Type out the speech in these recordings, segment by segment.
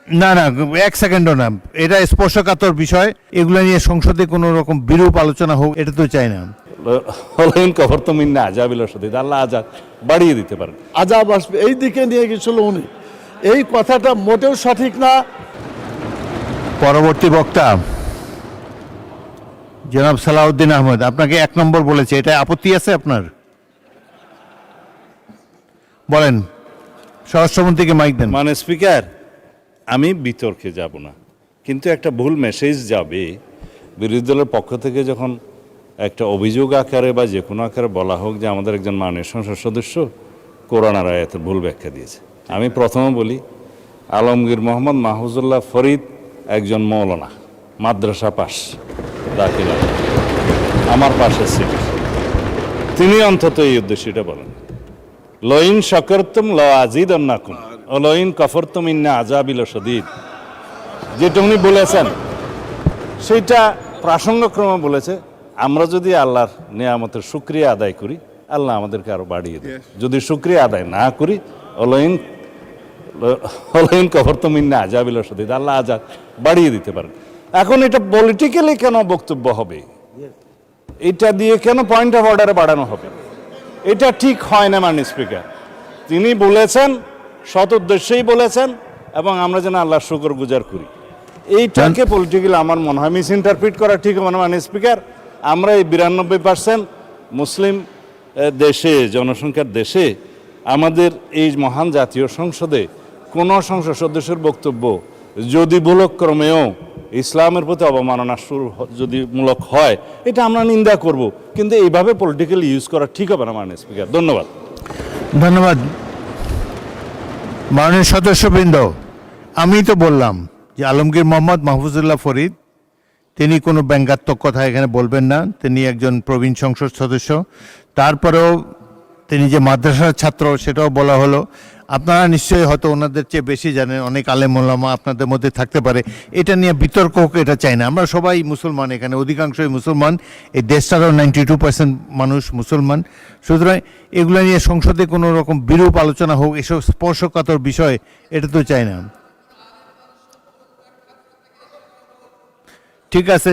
না না, এক সেকেন্ডও না, এটা স্পর্শকাতর বিষয়, এগুলো নিয়ে সংসদে কোনো রকম বিরূপ আলোচনা হোক এটা তো চাই না। হলেন কফর তো মিন্না আজাবিল সদিদ, আল্লাহ আজাব বাড়িয়ে দিতে পারেন। আজাব আসবে এই দিকে নিয়ে গেছিল উনি, এই কথাটা মোটেও সঠিক না। পরবর্তী বক্তা জনাব সালাউদ্দিন আহমেদ, আপনাকে 1 নম্বর বলেছে, এটা আপত্তি আছে আপনার? বলেন, স্বরাষ্ট্রমন্ত্রীকে মাইক দেন। মানে স্পিকার, আমি বিতর্কে যাব না, কিন্তু একটা ভুল মেসেজ যাবে বিরোধী দলের পক্ষ থেকে যখন একটা অভিযোগ আকারে বা যে কোনো আকারে বলা হোক যে আমাদের একজন মাননীয় সংসদ সদস্য কোরআন আর আয়াতের ভুল ব্যাখ্যা দিয়েছে। আমি প্রথমে বলি, আলমগীর মোহাম্মদ মাহফুজুল্লাহ ফরিদ একজন মৌলানা, মাদ্রাসা পাস, দাখিল আমার পাশে ছিল, তিনি অন্তত এই উদ্দেশ্যটা বলেন, লইন শকরতুম ল আজিদান্নাকুম ও লইন কফরতুম ইন্না আযাবিল শদীদ, যেটা উনি বলেছেন সেইটা প্রাসঙ্গক্রমে বলেছে। আমরা যদি আল্লাহর নিয়ামতের শুকরিয়া আদায় করি, আল্লাহ আমাদেরকে আরো বাড়িয়ে দেয়। যদি শুকরিয়া আদায় না করি, অলইন কফরতুম ইন্না আযাবিল শদীদ, আল্লাহ আযাব বাড়িয়ে দিতে পারেন। এখন এটা পলিটিক্যালি কেন বক্তব্য হবে, এটা দিয়ে কেন পয়েন্ট অফ অর্ডারে বাড়ানো হবে, এটা ঠিক হয় না। মাননীয় স্পিকার, তিনি বলেছেন, সৎ উদ্দেশ্যেই বলেছেন, এবং আমরা যেন আল্লাহর শুকর গুজার করি। এইটাকে পলিটিক্যালি আমার মনে হয় মিস ইন্টারপ্রিট করা ঠিক হবে না। মাননীয় স্পিকার, আমরা এই 92% মুসলিম দেশে, জনসংখ্যার দেশে, আমাদের এই মহান জাতীয় সংসদে কোনো সংসদ সদস্যের বক্তব্য যদি ভুলক্রমেও ইসলামের প্রতি অবমাননা যদি মূলক হয়, এটা আমরা নিন্দা করব, কিন্তু এইভাবে পলিটিক্যালি ইউজ করা ঠিক হবে না। মাননীয় স্পিকার, ধন্যবাদ। ধন্যবাদ মাননীয় সদস্যবৃন্দ। আমি তো বললাম যে আলমগীর মোহাম্মদ মাহফুজুল্লাহ ফরিদ তিনি কোনো ব্যঙ্গাত্মক কথা এখানে বলবেন না, তিনি একজন প্রবীণ সংসদ সদস্য। তারপরেও তিনি যে মাদ্রাসার ছাত্র সেটাও বলা হলো। আপনারা নিশ্চয়ই হয়তো ওনাদের চেয়ে বেশি জানেন, অনেক আলেম ওলামা আপনাদের মধ্যে থাকতে পারে, এটা নিয়ে বিতর্ক হোক এটা চাই না। আমরা সবাই মুসলমান, এখানে অধিকাংশই মুসলমান, এই দেশটারও 92% মানুষ মুসলমান। সুতরাং এগুলো নিয়ে সংসদে কোনো রকম বিরূপ আলোচনা হোক, এসব স্পর্শকাতর বিষয় এটা তো চাই না। ঠিক আছে,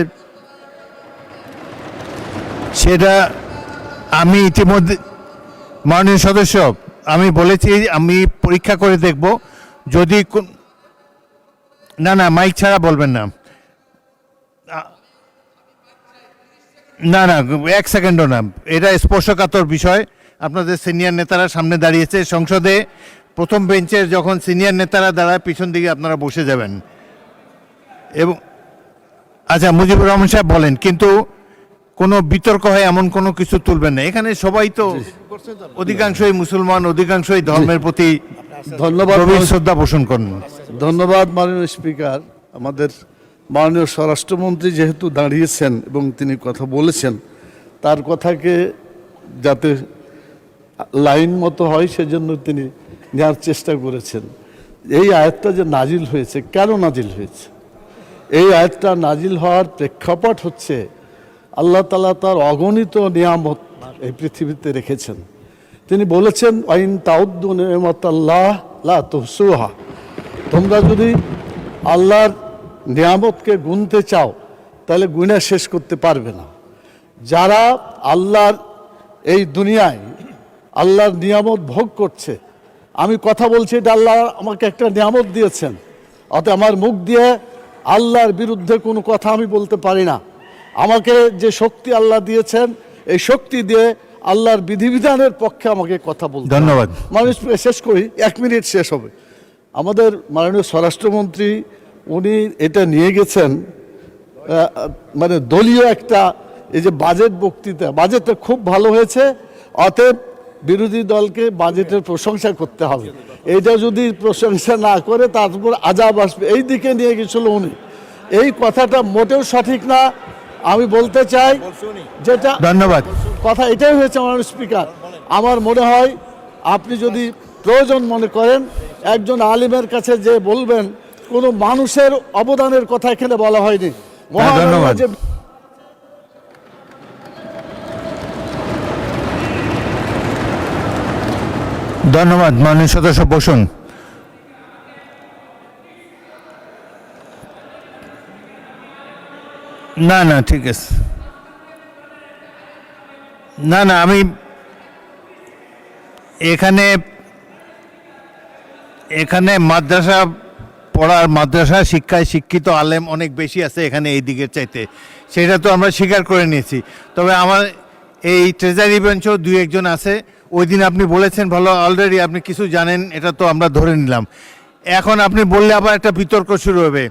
সেটা আমি ইতিমধ্যে মাননীয় সদস্য আমি বলেছি, আমি পরীক্ষা করে দেখব যদি না না মাইক ছাড়া বলবেন না, না না 1 সেকেন্ডও না, এটা স্পর্শকাতর বিষয়। আপনাদের সিনিয়র নেতারা সামনে দাঁড়িয়েছে, সংসদে প্রথম বেঞ্চের যখন সিনিয়র নেতারা দাঁড়ায় পিছন দিকে আপনারা বসে যাবেন। এবং আচ্ছা, মুজিবুর রহমান সাহেব বলেন, কিন্তু কোনো বিতর্ক হয় এমন কোনো কিছু তুলবেন না। এখানে সবাই তো অধিকাংশই মুসলমান, অধিকাংশই ধর্মের প্রতি ধন্যবাদ, শ্রদ্ধা পোষণ করেন। ধন্যবাদ মাননীয় স্পিকার। আমাদের মাননীয় স্বরাষ্ট্রমন্ত্রী যেহেতু দাঁড়িয়েছেন এবং তিনি কথা বলেছেন, তার কথাকে যাতে লাইন মতো হয় সেজন্য তিনি নেওয়ার চেষ্টা করেছেন। এই আয়াতটা যে নাজিল হয়েছে, কেন নাজিল হয়েছে? এই আয়াতটা নাজিল হওয়ার প্রেক্ষাপট হচ্ছে আল্লাহ তাআলা তার অগণিত নিয়ামত এই পৃথিবীতে রেখেছেন। তিনি বলেছেন, আইন তাউদ্দু নিয়ামাতাল্লাহ লা তুহসুহা, তোমরা যদি আল্লাহর নিয়ামতকে গুনতে চাও তাহলে গুণে শেষ করতে পারবে না। যারা আল্লাহর এই দুনিয়ায় আল্লাহর নিয়ামত ভোগ করছে, আমি কথা বলছি, এটা আল্লাহ আমাকে একটা নিয়ামত দিয়েছেন, অতএব আমার মুখ দিয়ে আল্লাহর বিরুদ্ধে কোনো কথা আমি বলতে পারি না। আমাকে যে শক্তি আল্লাহ দিয়েছেন, এই শক্তি দিয়ে আল্লাহর বিধিবিধানের পক্ষে আমাকে কথা বলতে। ধন্যবাদ। মানুষ শেষ করি, 1 মিনিট শেষ হবে। আমাদের মাননীয় স্বরাষ্ট্রমন্ত্রী উনি এটা নিয়ে গেছেন মানে দলীয় একটা, এই যে বাজেট বক্তৃতা, বাজেটটা খুব ভালো হয়েছে, অতএব বিরোধী দলকে বাজেটের প্রশংসা করতে হবে। এইটা যদি প্রশংসা না করে তারপর আজাব আসবে এই দিকে নিয়ে গেছিল উনি, এই কথাটা মোটেও সঠিক না। আমি বলতে চাই যেটা, ধন্যবাদ, কথা এটাই হয়েছে মাননীয় স্পিকার। আমার মনে হয় আপনি যদি প্রয়োজন মনে করেন একজন আলিমের কাছে যে বলবেন, কোনো মানুষের অবদানের কথা এখানে বলা হয়নি। ধন্যবাদ। ধন্যবাদ মাননীয় সদস্য বসুন। না না ঠিক আছে, না না আমি এখানে এখানে মাদ্রাসা পড়ার, মাদ্রাসা শিক্ষায় শিক্ষিত আলেম অনেক বেশি আছে এখানে এই দিকের চাইতে, সেটা তো আমরা স্বীকার করে নিয়েছি। তবে আমার এই ট্রেজারি বেঞ্চও দুই একজন আছে, ওই দিন আপনি বলেছেন ভালো, অলরেডি আপনি কিছু জানেন, এটা তো আমরা ধরে নিলাম। এখন আপনি বললে আবার একটা বিতর্ক শুরু হবে।